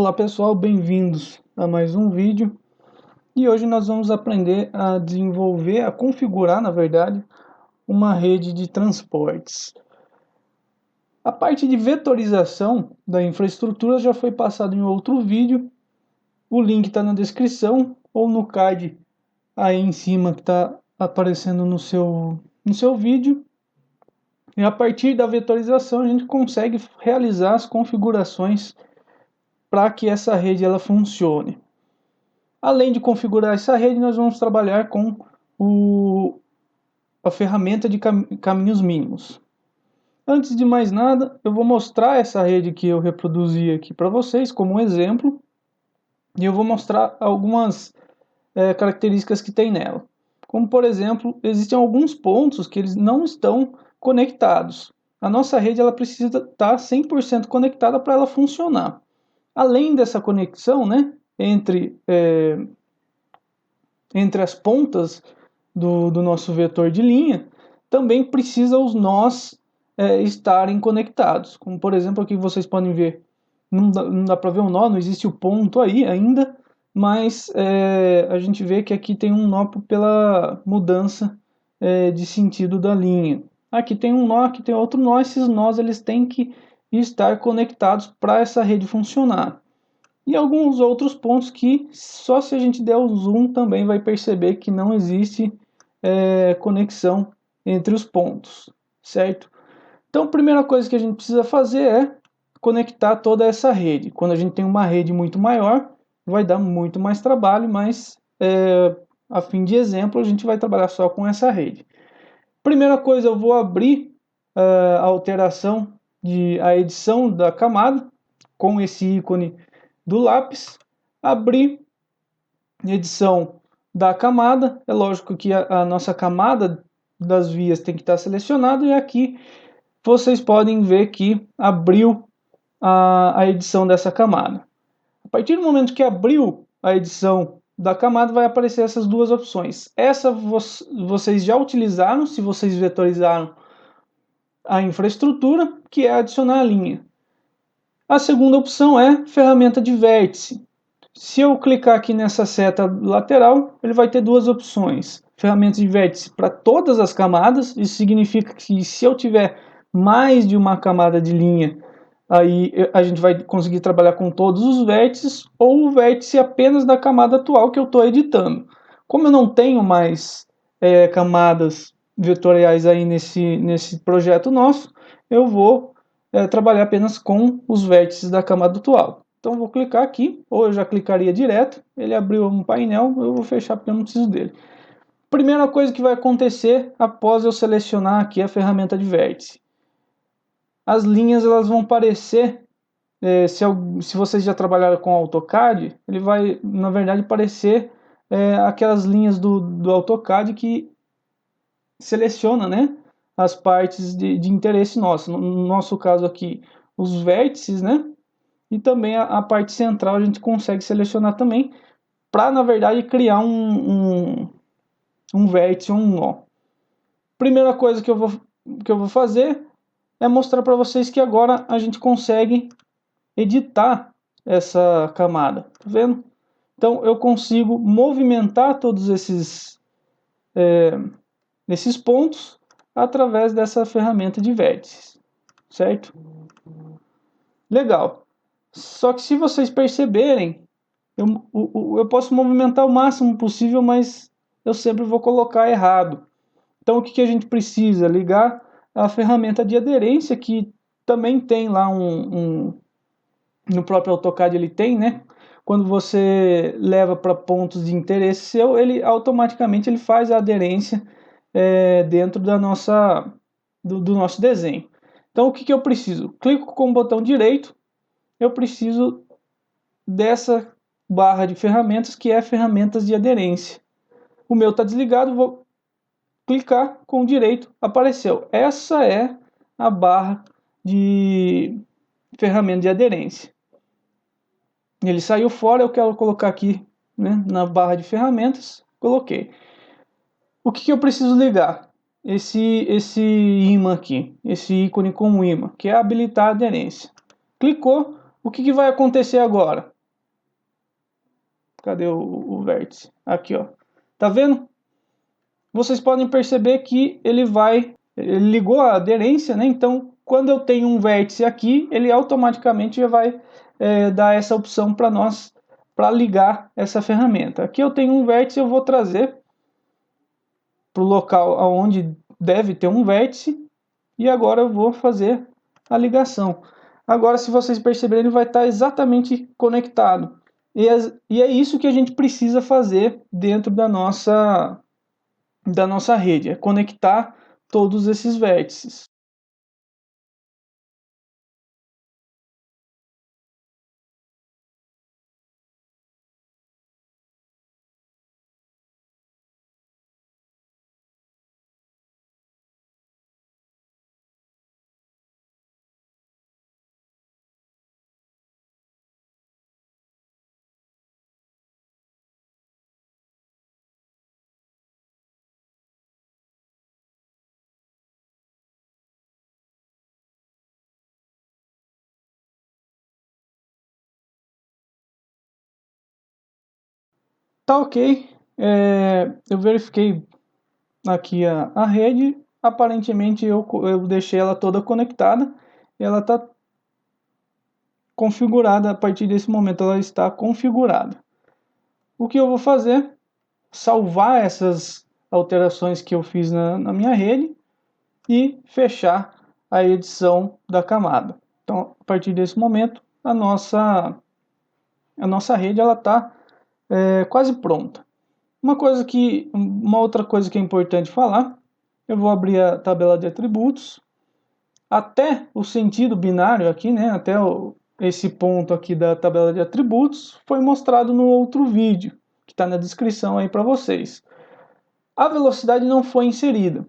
Olá pessoal, bem-vindos a mais um vídeo. E hoje nós vamos aprender a desenvolver, a configurar, na verdade, uma rede de transportes. A parte de vetorização da infraestrutura já foi passada em outro vídeo. O link está na descrição ou no card aí em cima que está aparecendo no seu vídeo. E a partir da vetorização a gente consegue realizar as configurações para que essa rede ela funcione. Além de configurar essa rede, nós vamos trabalhar com a ferramenta de caminhos mínimos. Antes de mais nada, eu vou mostrar essa rede que eu reproduzi aqui para vocês como um exemplo. E eu vou mostrar algumas características que tem nela. Como, por exemplo, existem alguns pontos que eles não estão conectados. A nossa rede ela precisa estar 100% conectada para ela funcionar. Além dessa conexão, né, entre as pontas do nosso vetor de linha, também precisa os nós estarem conectados. Como, por exemplo, aqui vocês podem ver, não dá para ver o nó, não existe o ponto aí ainda, mas a gente vê que aqui tem um nó pela mudança de sentido da linha. Aqui tem um nó, aqui tem outro nó, esses nós eles têm que estar conectados para essa rede funcionar. E alguns outros pontos que só se a gente der o zoom também vai perceber que não existe conexão entre os pontos, certo? Então a primeira coisa que a gente precisa fazer é conectar toda essa rede. Quando a gente tem uma rede muito maior, vai dar muito mais trabalho, mas a fim de exemplo a gente vai trabalhar só com essa rede. Primeira coisa, eu vou abrir a alteração a edição da camada com esse ícone do lápis, abrir edição da camada. É lógico que a nossa camada das vias tem que estar selecionada, e aqui vocês podem ver que abriu a edição dessa camada. A partir do momento que abriu a edição da camada, vai aparecer essas duas opções. Essa vocês já utilizaram, se vocês vetorizaram a infraestrutura, que é adicionar a linha. A segunda opção é ferramenta de vértice. Se eu clicar aqui nessa seta lateral, ele vai ter duas opções. Ferramenta de vértice para todas as camadas. Isso significa que se eu tiver mais de uma camada de linha, aí a gente vai conseguir trabalhar com todos os vértices, ou o vértice apenas da camada atual que eu estou editando. Como eu não tenho mais camadas vetoriais aí nesse projeto nosso, eu vou trabalhar apenas com os vértices da camada atual. Então vou clicar aqui, ou eu já clicaria direto, ele abriu um painel, eu vou fechar porque eu não preciso dele. Primeira coisa que vai acontecer após eu selecionar aqui a ferramenta de vértice. As linhas elas vão aparecer, se vocês já trabalharam com AutoCAD, ele vai na verdade aparecer aquelas linhas do AutoCAD que seleciona, né, as partes de interesse nosso. No nosso caso aqui, os vértices, né? E também a parte central a gente consegue selecionar também, para na verdade criar um vértice ou um nó. Primeira coisa que eu vou fazer é mostrar para vocês que agora a gente consegue editar essa camada, tá vendo? Então eu consigo movimentar todos esses pontos através dessa ferramenta de vértices, certo? Legal. Só que se vocês perceberem, eu posso movimentar o máximo possível, mas eu sempre vou colocar errado. Então o que a gente precisa? Ligar a ferramenta de aderência, que também tem lá no próprio AutoCAD ele tem, né? Quando você leva para pontos de interesse seu, ele automaticamente ele faz a aderência dentro do nosso desenho. Então o que eu preciso? Clico com o botão direito, eu preciso dessa barra de ferramentas, que é ferramentas de aderência. O meu está desligado, vou clicar com o direito, apareceu. Essa é a barra de ferramenta de aderência. Ele saiu fora, eu quero colocar aqui, né, na barra de ferramentas, coloquei. O que eu preciso ligar? Esse ímã aqui, esse ícone com o ímã, que é habilitar a aderência. Clicou, o que vai acontecer agora? Cadê o vértice? Aqui, ó. Tá vendo? Vocês podem perceber que ele ligou a aderência, né? Então, quando eu tenho um vértice aqui, ele automaticamente já vai dar essa opção para nós, para ligar essa ferramenta. Aqui eu tenho um vértice, eu vou trazer para o local onde deve ter um vértice, e agora eu vou fazer a ligação. Agora, se vocês perceberem, ele vai estar exatamente conectado. E é isso que a gente precisa fazer dentro da nossa rede, é conectar todos esses vértices. Tá ok, eu verifiquei aqui a rede, aparentemente eu deixei ela toda conectada, e ela está configurada. A partir desse momento ela está configurada. O que eu vou fazer? Salvar essas alterações que eu fiz na minha rede e fechar a edição da camada. Então, a partir desse momento, a nossa rede está quase pronta. Uma outra coisa que é importante falar, eu vou abrir a tabela de atributos. Até o sentido binário aqui, né, esse ponto aqui da tabela de atributos, foi mostrado no outro vídeo, que está na descrição aí para vocês. A velocidade não foi inserida,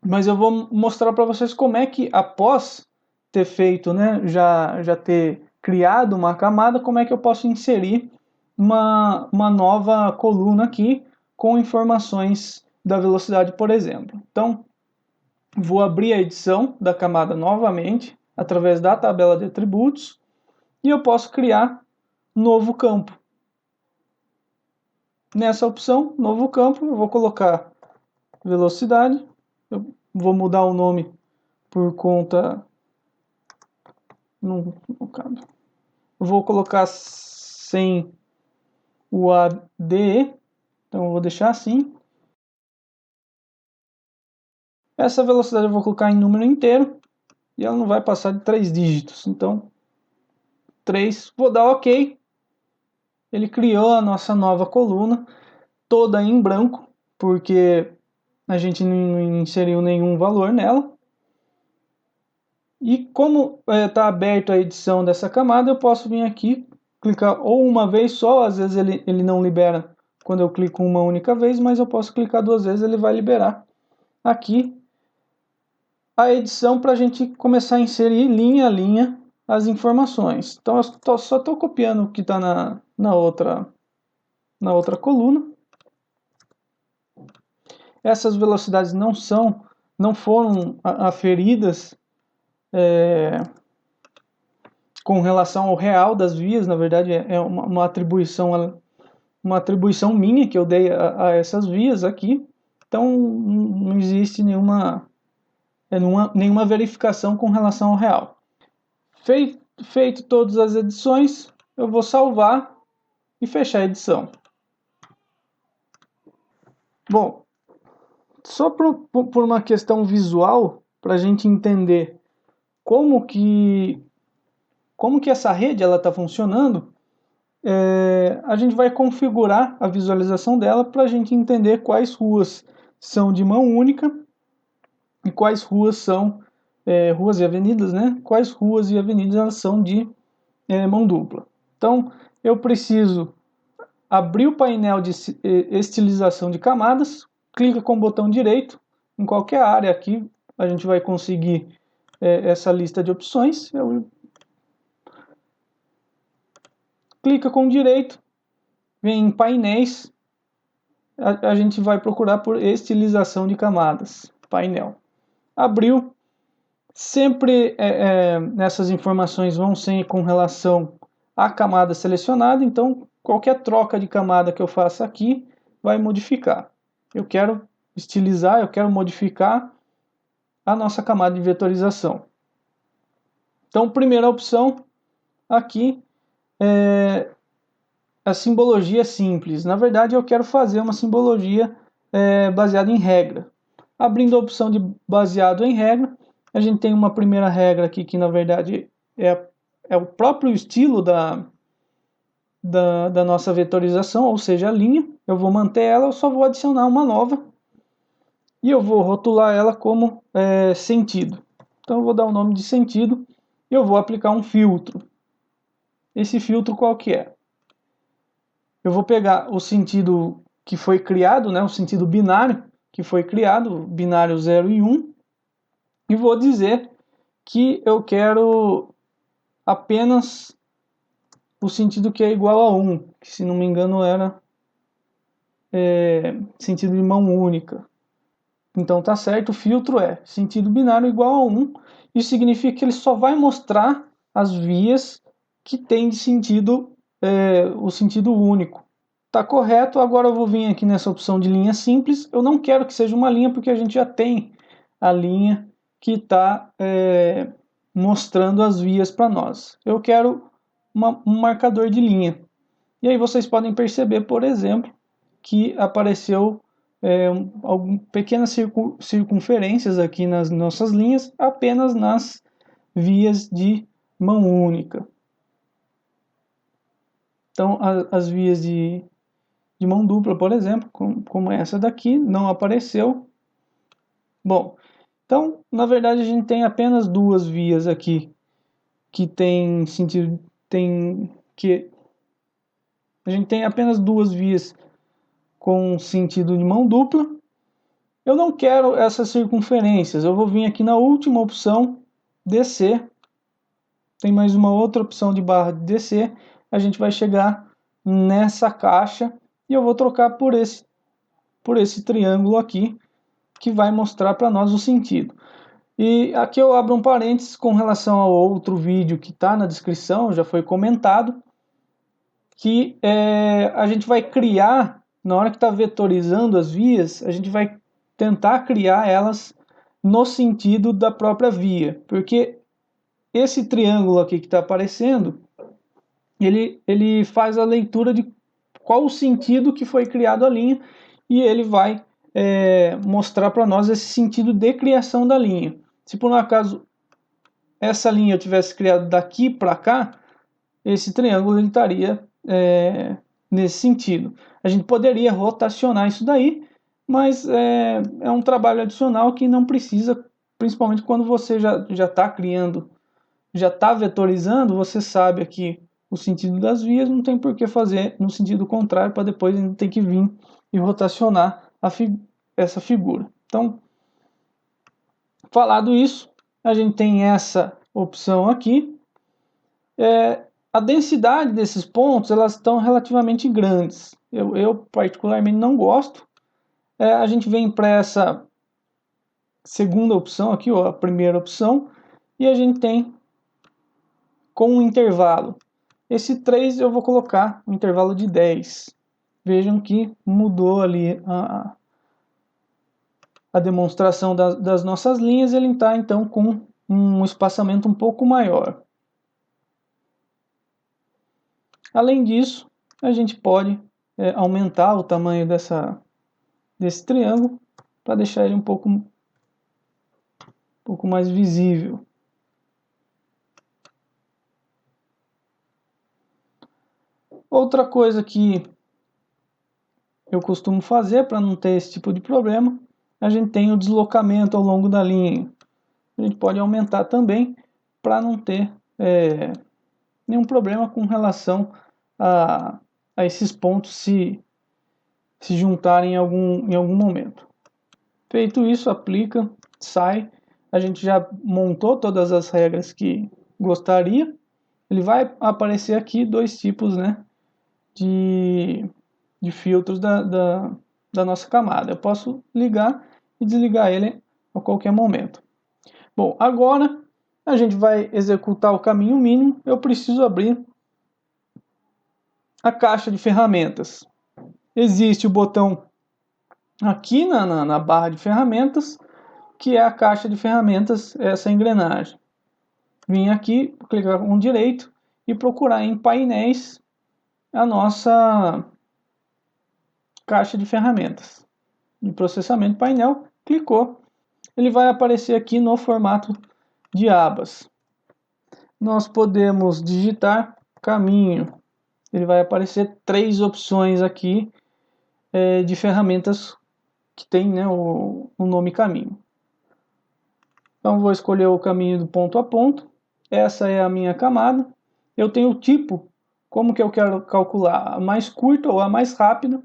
mas eu vou mostrar para vocês como é que, após ter feito, né, já ter criado uma camada, como é que eu posso inserir uma nova coluna aqui com informações da velocidade, por exemplo. Então, vou abrir a edição da camada novamente, através da tabela de atributos, e eu posso criar novo campo. Nessa opção, novo campo, eu vou colocar velocidade, eu vou mudar o nome por conta... Não cabe. Eu vou colocar sem o ADE, então eu vou deixar assim. Essa velocidade eu vou colocar em número inteiro, e ela não vai passar de 3 dígitos, então 3, vou dar OK. Ele criou a nossa nova coluna, toda em branco, porque a gente não inseriu nenhum valor nela. E como está aberto a edição dessa camada, eu posso vir aqui, clicar ou uma vez só, às vezes ele não libera quando eu clico uma única vez, mas eu posso clicar 2 vezes, ele vai liberar aqui a edição para a gente começar a inserir linha a linha as informações. Então eu só estou copiando o que está na outra coluna. Essas velocidades não foram aferidas com relação ao real das vias. Na verdade é uma atribuição minha que eu dei a essas vias aqui. Então não existe nenhuma verificação com relação ao real. Feito todas as edições, eu vou salvar e fechar a edição. Bom, só por uma questão visual, para a gente entender como que essa rede está funcionando, a gente vai configurar a visualização dela para a gente entender quais ruas são de mão única e quais ruas são ruas e avenidas, né? Quais ruas e avenidas elas são de mão dupla. Então, eu preciso abrir o painel de estilização de camadas, clica com o botão direito, em qualquer área aqui a gente vai conseguir essa lista de opções. Clica com o direito, vem em painéis, a gente vai procurar por estilização de camadas, painel. Abriu, sempre nessas informações vão ser com relação à camada selecionada, então qualquer troca de camada que eu faça aqui vai modificar. Eu quero estilizar, eu quero modificar a nossa camada de vetorização. Então, primeira opção aqui é a simbologia simples. Na verdade, eu quero fazer uma simbologia baseada em regra. Abrindo a opção de baseado em regra, a gente tem uma primeira regra aqui que, na verdade, é o próprio estilo da nossa vetorização, ou seja, a linha. Eu vou manter ela, eu só vou adicionar uma nova e eu vou rotular ela como sentido. Então eu vou dar o nome de sentido e eu vou aplicar um filtro. Esse filtro qual que é? Eu vou pegar o sentido que foi criado, né, o sentido binário que foi criado, binário 0 e 1, e vou dizer que eu quero apenas o sentido que é igual a 1, que se não me engano era sentido de mão única. Então tá certo, o filtro é sentido binário igual a 1. Isso significa que ele só vai mostrar as vias que tem de sentido, o sentido único. Tá correto, agora eu vou vir aqui nessa opção de linha simples. Eu não quero que seja uma linha porque a gente já tem a linha que está mostrando as vias para nós. Eu quero um marcador de linha. E aí vocês podem perceber, por exemplo, que apareceu pequenas circunferências aqui nas nossas linhas, apenas nas vias de mão única. Então, as vias de mão dupla, por exemplo, como essa daqui, não apareceu. Bom, então, na verdade, a gente tem apenas duas vias aqui que tem sentido, a gente tem apenas duas vias com sentido de mão dupla. Eu não quero essas circunferências, eu vou vir aqui na última opção, descer, tem mais uma outra opção de barra de descer, a gente vai chegar nessa caixa e eu vou trocar por esse triângulo aqui, que vai mostrar para nós o sentido. E aqui eu abro um parênteses com relação ao outro vídeo que está na descrição, já foi comentado, que a gente vai criar, na hora que está vetorizando as vias, a gente vai tentar criar elas no sentido da própria via, porque esse triângulo aqui que está aparecendo, ele faz a leitura de qual o sentido que foi criado a linha, e ele vai mostrar para nós esse sentido de criação da linha. Se por um acaso essa linha eu tivesse criado daqui para cá, esse triângulo ele estaria nesse sentido. A gente poderia rotacionar isso daí, mas é um trabalho adicional que não precisa, principalmente quando você já está criando, já está vetorizando, você sabe aqui o sentido das vias, não tem por que fazer no sentido contrário para depois a gente ter que vir e rotacionar essa figura. Então, falado isso, a gente tem essa opção aqui. A densidade desses pontos, elas estão relativamente grandes. Eu particularmente não gosto. A gente vem para essa segunda opção aqui, ó, a primeira opção, e a gente tem com um intervalo. Esse 3 eu vou colocar um intervalo de 10. Vejam que mudou ali a demonstração das nossas linhas, ele está então com um espaçamento um pouco maior. Além disso, a gente pode aumentar o tamanho desse triângulo para deixar ele um pouco mais visível. Outra coisa que eu costumo fazer para não ter esse tipo de problema, a gente tem o deslocamento ao longo da linha. A gente pode aumentar também para não ter nenhum problema com relação a esses pontos se juntarem em algum momento. Feito isso, aplica, sai. A gente já montou todas as regras que gostaria. Ele vai aparecer aqui dois tipos, né, de filtros da nossa camada. Eu posso ligar e desligar ele a qualquer momento. Bom, agora a gente vai executar o caminho mínimo. Eu preciso abrir a caixa de ferramentas. Existe o botão aqui na barra de ferramentas, que é a caixa de ferramentas, essa engrenagem. Vim aqui, clicar com direito e procurar em painéis a nossa caixa de ferramentas. De processamento painel, clicou, ele vai aparecer aqui no formato de abas. Nós podemos digitar caminho. Ele vai aparecer 3 opções aqui de ferramentas que tem, né, o nome caminho. Então vou escolher o caminho do ponto a ponto. Essa é a minha camada. Eu tenho o tipo, como que eu quero calcular, a mais curta ou a mais rápida.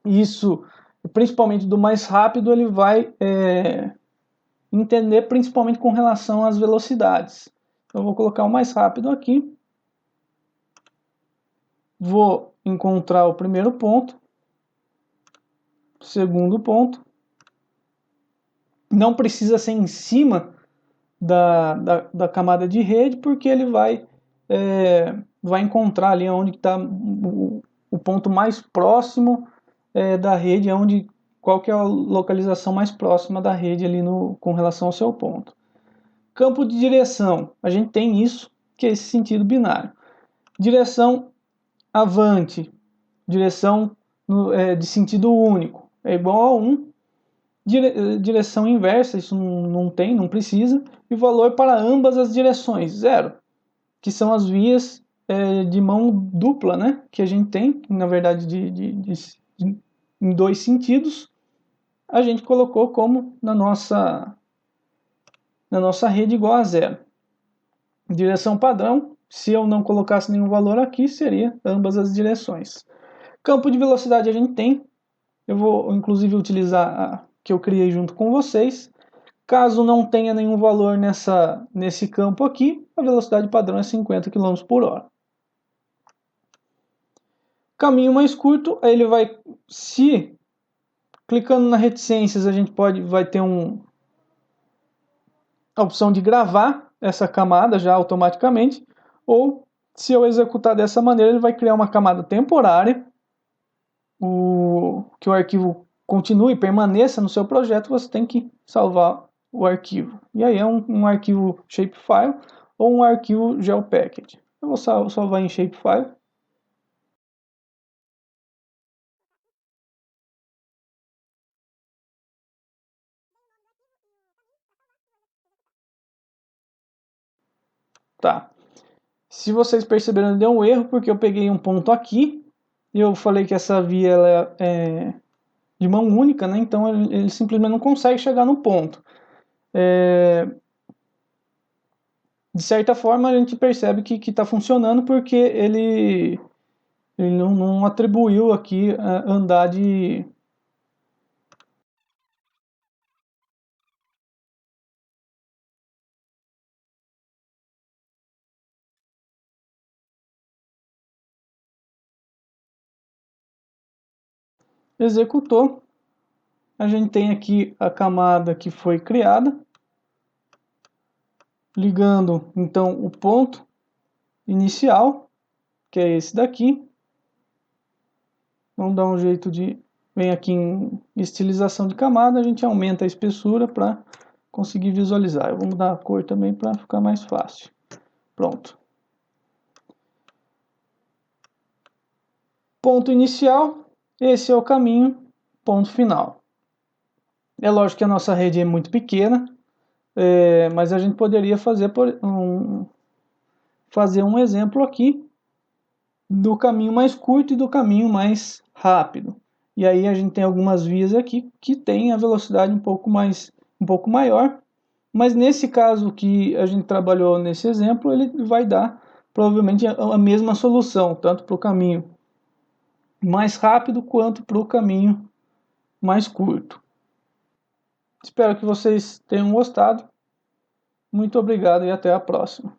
Isso, principalmente do mais rápido, ele vai entender principalmente com relação às velocidades. Então, eu vou colocar o mais rápido aqui. Vou encontrar o primeiro ponto. Segundo ponto. Não precisa ser em cima da camada de rede, porque ele vai encontrar ali onde está o ponto mais próximo da rede, qual que é a localização mais próxima da rede ali com relação ao seu ponto. Campo de direção, a gente tem isso, que é esse sentido binário. Direção avante, direção de sentido único, é igual a 1. Direção inversa, isso não precisa. E valor para ambas as direções, 0. Que são as vias de mão dupla, né? Que a gente tem, na verdade, em 2 sentidos. A gente colocou como na nossa rede igual a 0. Direção padrão, se eu não colocasse nenhum valor aqui, seria ambas as direções. Campo de velocidade a gente tem. Eu vou, inclusive, utilizar a que eu criei junto com vocês. Caso não tenha nenhum valor nesse campo aqui, a velocidade padrão é 50 km por hora. Caminho mais curto, ele vai, se clicando na reticências, a gente vai ter a opção de gravar essa camada já automaticamente, ou se eu executar dessa maneira, ele vai criar uma camada temporária, que o arquivo continue, permaneça no seu projeto, você tem que salvar o arquivo. E aí é um arquivo shapefile ou um arquivo geopackage. Eu vou salvar em shapefile. Tá. Se vocês perceberam, deu um erro porque eu peguei um ponto aqui e eu falei que essa via ela é de mão única, né? Então ele simplesmente não consegue chegar no ponto. De certa forma a gente percebe que está funcionando porque ele não atribuiu aqui andar de... Executou. A gente tem aqui a camada que foi criada, ligando então o ponto inicial, que é esse daqui. Vamos dar um jeito vem aqui em estilização de camada, a gente aumenta a espessura para conseguir visualizar. Vamos dar a cor também para ficar mais fácil. Pronto. Ponto inicial, esse é o caminho, ponto final. É lógico que a nossa rede é muito pequena, mas a gente poderia fazer um exemplo aqui do caminho mais curto e do caminho mais rápido. E aí a gente tem algumas vias aqui que tem a velocidade um pouco maior, mas nesse caso que a gente trabalhou nesse exemplo, ele vai dar provavelmente a mesma solução, tanto para o caminho mais rápido quanto para o caminho mais curto. Espero que vocês tenham gostado. Muito obrigado e até a próxima.